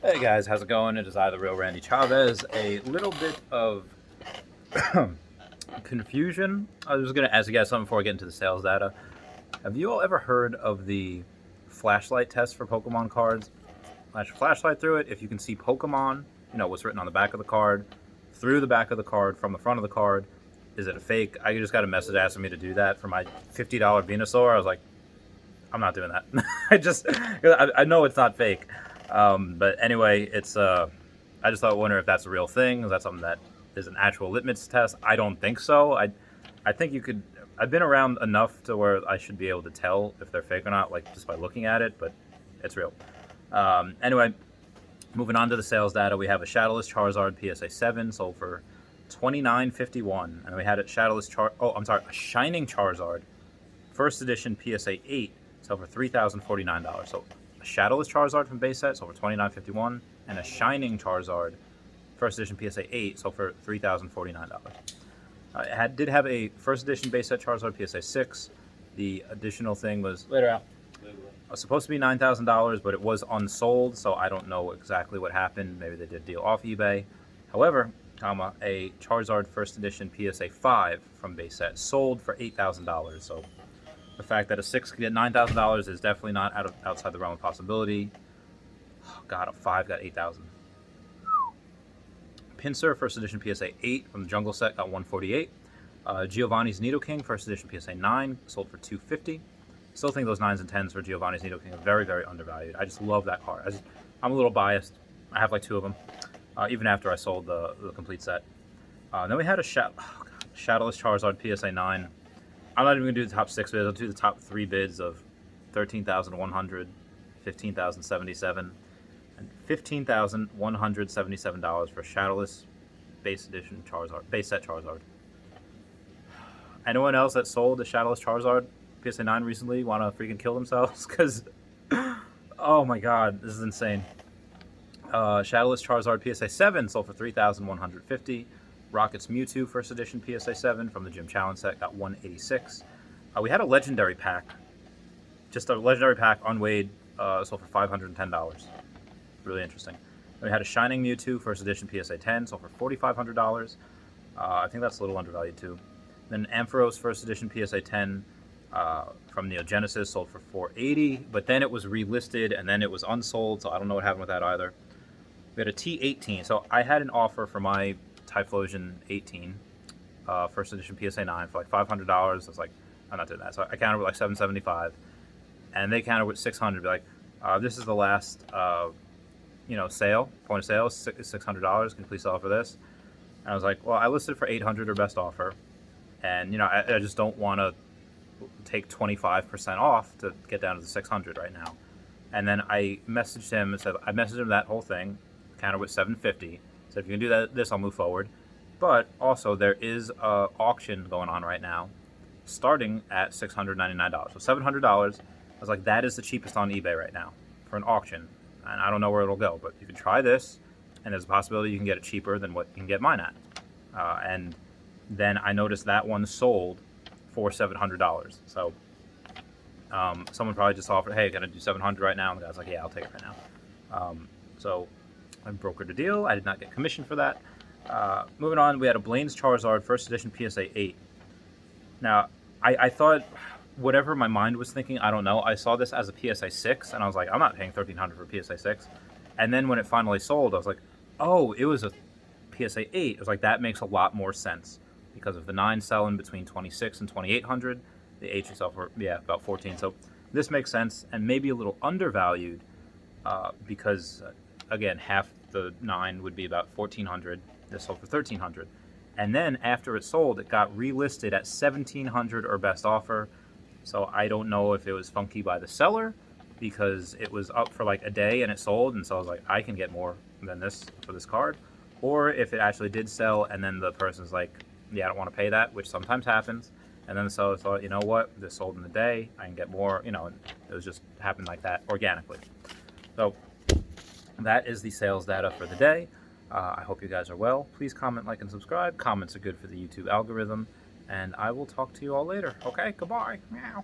Hey guys, how's it going? It is I, the real Randy Chavez. A little bit of confusion. I was going to ask you guys something before I get into the sales data. Have you all ever heard of the flashlight test for Pokemon cards? Flash a flashlight through it. If you can see Pokemon, what's written on the back of the card, through the back of the card, from the front of the card, is it a fake? I just got a message asking me to do that for my $50 Venusaur. I was like, I'm not doing that. I know it's not fake. But anyway, it's I just thought, wonder if that's a real thing. Is that something that is an actual litmus test? I don't think so. I think you could. I've been around enough to where I should be able to tell if they're fake or not, like just by looking at it. But it's real. Anyway, moving on to the sales data, we have a Shadowless Charizard PSA 7 sold for $29.51, and we had a a Shining Charizard First Edition PSA 8 sold for $3,049. So a Shadowless Charizard from base set sold for $29.51, and a Shining Charizard First Edition PSA 8 sold for $3,049. It did have a First Edition base set Charizard PSA 6. The additional thing was later out. Supposed to be $9,000, but it was unsold, so I don't know exactly what happened. Maybe they did a deal off eBay. However, a Charizard First Edition PSA 5 from base set sold for $8,000. So the fact that a 6 could get $9,000 is definitely not outside the realm of possibility. Oh, God, a 5 got $8,000. Pinsir First Edition PSA 8 from the Jungle set got $148. Giovanni's Nidoking First Edition PSA 9 sold for $250. Still think those 9s and 10s for Giovanni's Nidoking are very, very undervalued. I just love that card. I'm a little biased. I have like 2 of them, even after I sold the complete set. Then we had a Shadowless Charizard PSA 9. I'm not even going to do the top 6 bids. I'll do the top 3 bids of $13,100, $15,077, and $15,177 for Shadowless base edition Charizard, base set Charizard. Anyone else that sold the Shadowless Charizard PSA 9 recently want to freaking kill themselves? Because, oh my god, this is insane. Shadowless Charizard PSA 7 sold for $3,150. Rocket's Mewtwo First Edition PSA 7 from the Gym Challenge set got $186. We had a legendary pack, just a legendary pack unweighed, sold for $510. Really interesting. Then we had a Shining Mewtwo First Edition PSA 10 sold for $4,500. I think that's a little undervalued too. Then Ampharos First Edition PSA 10 from Neo Genesis sold for $480, but then it was relisted and then it was unsold, so I don't know what happened with that either. We had a T18. So I had an offer for my Typhlosion 18 First Edition PSA 9 for like $500. I was like, I'm not doing that. So I countered with like $775, and they countered with $600. Be like, this is the last, sale, point of sale, $600. Can you please sell it for this? And I was like, well, I listed for $800 or best offer, and I just don't want to take 25% off to get down to the $600 right now. And then I messaged him and said, I messaged him that whole thing, counter with $750. So if you can do this, I'll move forward. But also, there is an auction going on right now, starting at $699. So $700. I was like, that is the cheapest on eBay right now for an auction. And I don't know where it'll go, but you can try this, and there's a possibility you can get it cheaper than what you can get mine at. And then I noticed that one sold for $700. So someone probably just offered, hey, can I do $700 right now? And the guy's like, yeah, I'll take it right now. So I brokered a deal. I did not get commission for that. Moving on, we had a Blaine's Charizard First Edition PSA 8. Now, I thought, whatever my mind was thinking, I don't know. I saw this as a PSA 6, and I was like, I'm not paying $1,300 for PSA 6. And then when it finally sold, I was like, oh, it was a PSA 8. I was like, that makes a lot more sense, because of the 9 selling between $2,600 and $2,800. The 8 itself were, about $14. So this makes sense, and maybe a little undervalued, because again, half the 9 would be about $1,400. This sold for $1,300, and then after it sold, it got relisted at $1,700 or best offer. So I don't know if it was funky by the seller, because it was up for like a day and it sold, and so I was like, I can get more than this for this card, or if it actually did sell and then the person's like, yeah, I don't want to pay that, which sometimes happens. And then the seller thought, you know what, this sold in the day, I can get more, and it was just happened like that organically. So that is the sales data for the day. I hope you guys are well. Please comment, like, and subscribe. Comments are good for the YouTube algorithm, and I will talk to you all later. Okay, goodbye. Meow.